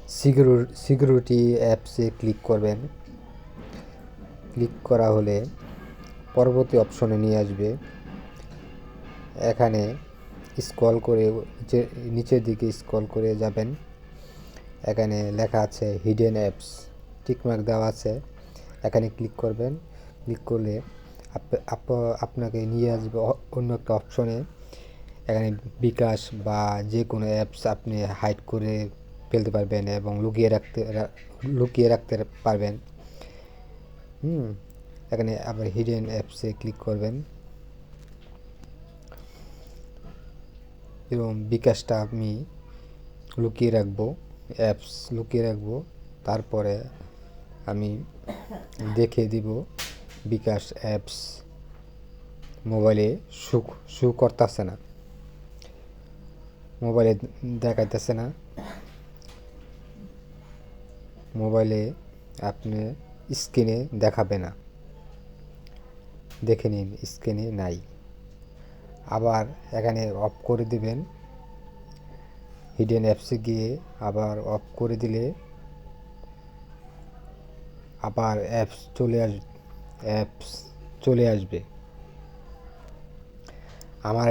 Security অ্যাপসে click করবেন। Click করা হলে পরবর্তী অপশনে নিয়ে আসবে। এখানে স্ক্রল করে নিচের দিকে স্ক্রল করে যাবেন। এখানে লেখা আছে হিডেন অ্যাপস, টিকমার্ক দেওয়া আছে। এখানে ক্লিক করবেন। ক্লিক করলে আপনাকে নিয়ে আসবে অন্য একটা অপশনে। এখানে বিকাশ বা যে কোনো অ্যাপস আপনি হাইড করে ফেলতে পারবেন এবং লুকিয়ে রাখতে পারবেন। এখানে আবার হিডেন অ্যাপসে ক্লিক করবেন এবং বিকাশটা আমি লুকিয়ে রাখবো, অ্যাপস লুকিয়ে রাখবো। তারপরে আমি দেখে দিব বিকাশ অ্যাপস মোবাইলে শু করতেছে না, মোবাইলে দেখাইতেছে না। মোবাইলে আপনি স্ক্রিনে দেখাবে না, দেখে নিন স্ক্রিনে নাই। আবার এখানে অফ করে দিবেন। হিডেন অ্যাপসে গিয়ে আবার অফ করে দিলে আবার অ্যাপস চলে আসবে। আমার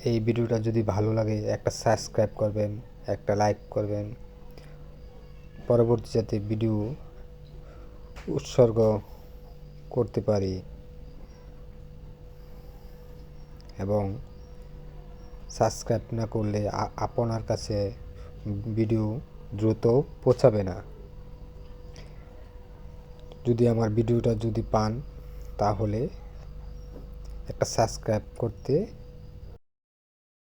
এই ভিডিওটা যদি ভালো লাগে একটা সাবস্ক্রাইব করবেন, একটা লাইক করবেন। পরবর্তী যাতে ভিডিও উৎসর্গ করতে পারি এবং সাবস্ক্রাইব না করলে আপনার কাছে ভিডিও দ্রুত পৌঁছাবে না। যদি আমার ভিডিওটা যদি পান তাহলে একটা সাবস্ক্রাইব করতে